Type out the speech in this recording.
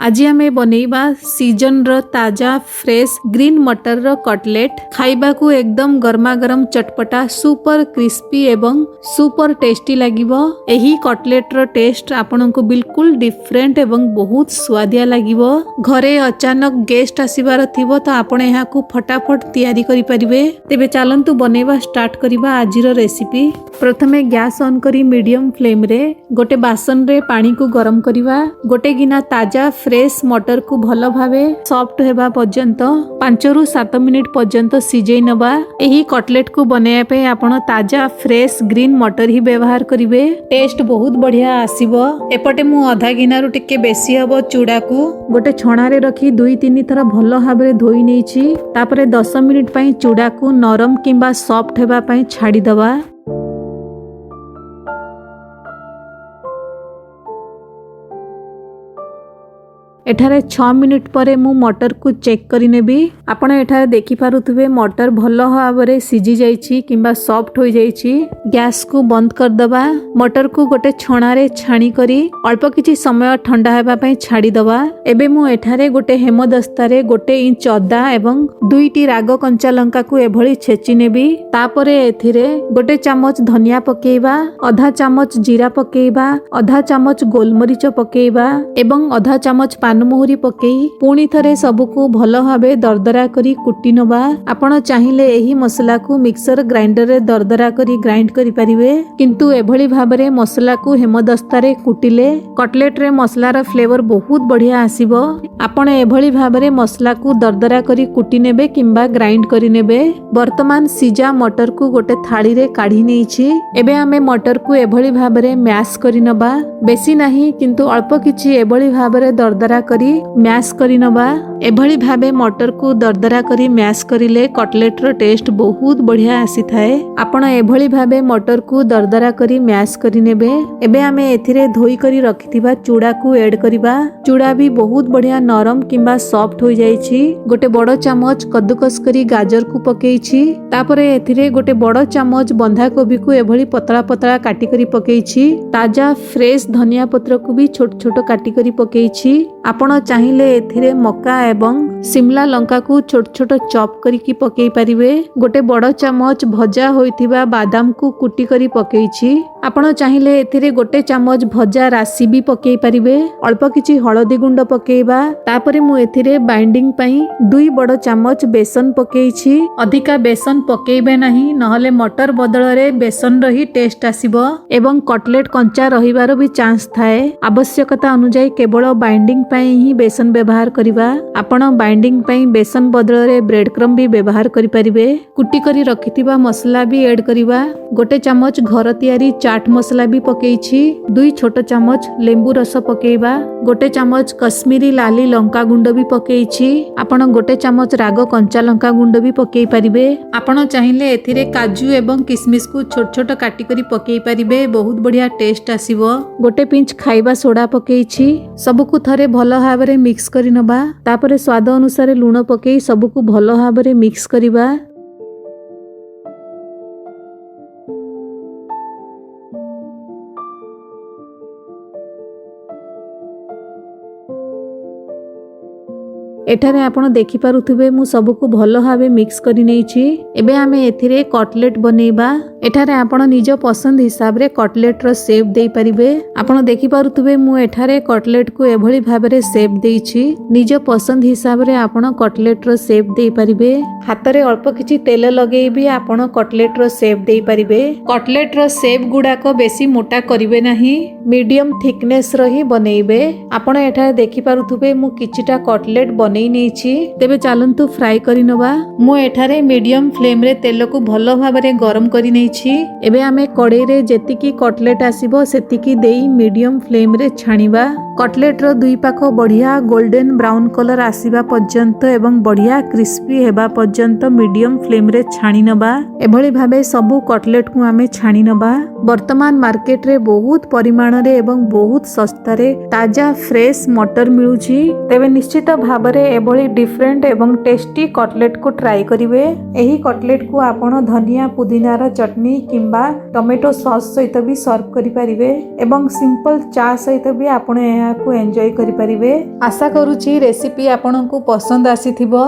आज आमे बनैबा सीजन रो ताजा फ्रेश ग्रीन मटर रो कटलेट। खाइबा को एकदम गर्मा गरम चटपटा सुपर क्रिस्पी एवं सुपर टेस्टी लागिबो। एही कटलेट रो टेस्ट आपनको बिल्कुल डिफरेंट एवं बहुत स्वादिया लागिबो। घरे अचानक गेस्ट आसीबार थिबो तो आपण एहा को फटाफट तैयारी करि परिबे। तेबे चलंतु बनैबा स्टार्ट करिबा आजिरो रेसिपी। प्रथमे गैस ऑन करी मीडियम फ्लेम रे गोटे बासन रे पानी को गरम करिबा। गोटे गिना ताजा फ्रेश मटर को भल भावे सॉफ्ट हेबा पर्यंत 5 रु 7 मिनिट पर्यंत सिझेई नबा। एही कटलेट को बनाया पे आपण ताजा फ्रेश ग्रीन मटर ही व्यवहार करिवे। टेस्ट बहुत बढ़िया आसीबो। एपटे मु आधा गिना रु टिके बेसी हबो चूड़ा को गोटे छणा रे रखी 2-3 थरा भल भाबरे धोई नेछि। तापरे 10 मिनिट पई चूड़ा को नरम किंबा सॉफ्ट हेबा पई छाडी दबा। एठारे 6 मिनिट परे मु मटर को चेक करि नेबी। आपण एठारे देखि पारुथबे मटर भलो भाबरे सिझी जाईछि किंबा सॉफ्ट होई जाईछि। गैस को बंद कर दबा। मटर को गोटे छणा रे छाणी करी अल्प किछि समय ठंडा हेबा पई छाडी दबा। एबे मु एठारे गोटे हेमदस्ता रे गोटे इंच अदा एवं 2टी राग कंचा लंका को एभली छेची नेबी। तापरे एथिरे गोटे चामच धनिया पकेइबा, आधा चामच जीरा पकेइबा, आधा चामच गोलमरीच पकेइबा एवं आधा चामच पानमुहुरी पकेई पुणी थरे सबको भल भावे दरदरा करी कुटी नबा। आपण चाहिले एही मसला को मिक्सर ग्राइंडर रे दरदरा करी ग्राइंड करि परिबे, किंतु एभली भाबरे मसला को हेमदस्ता रे कुटिले कटलेट रे मसला रा फ्लेवर बहुत बढ़िया आसीबो। आपण एभली भाबरे मसला को दरदरा करी कुटी नेबे किंबा ग्राइंड करि नेबे। वर्तमान सिजा मटर को गोटे थाली रे काढी नेछि। एबे आमे मटर को एभली भाबरे मैश करि नबा। बेसी नाही किंतु अल्प किछि एभली भाबरे दरदरा करी मैश करी नबा। एभली भाबे मटर को दरदरा करी मैश करिले कटलेट रो टेस्ट बहुत बढ़िया आसी थाए। आपण एभली भाबे मटर को दरदरा करी मैश करी नेबे। एबे आमे एथिरे धोई करी रखिथिबा चूड़ा को ऐड करिबा। चूड़ा भी बहुत बढ़िया नरम किंबा सॉफ्ट हो जाईछि। गोटे बड़ चामच कद्दूकस करी गाजर को पकेइछि। तापरे एथिरे गोटे बड़ चामच बंधा कोबी को एभली पतला पतला काटी करी पकेइछि। ताजा फ्रेश धनिया पत्र को भी छोट छोट काटी करी पकेइछि। आपण चाहिले एथिरे मक्का एवं शिमला लंका को छोट छोट चॉप करिकी पकेई परिबे। गोटे बड़ चामच भजा होइथिबा बादाम को कुटी करी पकेइछि। आपण चाहिले एथिरे गोटे चामच भजा राशि भी पकेई परिबे। अल्प किछि हळदी गुंड पकेइबा। तापरे मु एथिरे बाइंडिंग पई 2 बड़ चामच बेसन पकेइछि। अधिका बेसन पकेइबे नाही, नहले मटर बदल रे बेसन रही टेस्ट आसीबो एवं कटलेट कंचा रहिबार भी चांस थाए। आवश्यकता अनुसार केवल बाइंडिंग पई ही बेसन व्यवहार करिबा। आपण बाइंडिंग पई बेसन बदल रे ब्रेड क्रम्ब भी व्यवहार करि परिबे। कुटी करी रखिथिबा मसला भी ऐड करिबा। गोटे चामच घर तयारी चाट मसला भी पकेइछि। 2 छोट चामच लेंबू रस पकेइबा। गोटे चामच कश्मीरी लाली लंका गुंड भी पकेइछि। आपण गोटे चामच राग कंचा लंका गुंड भी पकेई परिबे। आपण चाहिले एथिरे काजू एवं किशमिश को छोट छोट काटी करी पकेई परिबे। बहुत बढ़िया टेस्ट आसीबो। गोटे पिंच खाइबा सोडा पकेइछि। सबको थरे भल भाबरे मिक्स करि नबा। तापरे स्वाद अनुसार लूण पकेई सबको भल भाबरे मिक्स करिबा। एठारे आपण देखि पारुथबे मु सबको भल भाबे मिक्स करि नेछि। एबे आमे एथिरे कटलेट बनेइबा। एठारे आपण निज पसंद हिसाब रे कटलेट रो शेप देई परिबे। आपण देखि पारुथबे मु एठारे कटलेट को एभली भाबरे शेप देइछि। निज पसंद हिसाब रे आपण कटलेट रो शेप देई परिबे। हाथ रे अल्प किछि तेल लगेई भी आपण कटलेट रो शेप देई परिबे। कटलेट रो शेप गुडा को बेसी मोटा करिवे नाही, मीडियम थिकनेस रो ही बनेइबे। आपण एठारे देखि पारुथबे मु किछिटा कटलेट बनेई नेछि। तेबे चलंतु फ्राई करि नबा। मु एठारे मीडियम फ्लेम रे तेल को भलो भाबरे गरम करि नेछि। एबे आमे कड़ाई रे जेतिकी कटलेट आसीबो सेतिकी देई मीडियम फ्लेम रे छाणीबा। कटलेट रो दुई पाख बढ़िया गोल्डन ब्राउन कलर आसीबा पर्यंत एवं बढ़िया क्रिस्पी हेबा पर्यंत मीडियम फ्लेम रे छाणी नबा। एभली भाबे सबु कटलेट को आमे छाणी नबा। वर्तमान मार्केट रे बहुत परिमाण रे एवं बहुत सस्ता रे ताजा फ्रेश मटर मिलुछि। तेबे निश्चित भाबरे ଥରେ ଏଭଳି ଡିଫରେଣ୍ଟ ଏବଂ ଟେଷ୍ଟି କଟଲେଟ୍ को ट्राई करिवे। एही कटलेट को आपण धनिया पुदीनार चटनी किंबा टमेटो सॉस सहित भी सर्व करि परिवे एवं सिंपल चा सहित भी आपण एहा को एन्जॉय करि परिवे। आशा करूची रेसिपी आपनको पसंद आसीथिबो।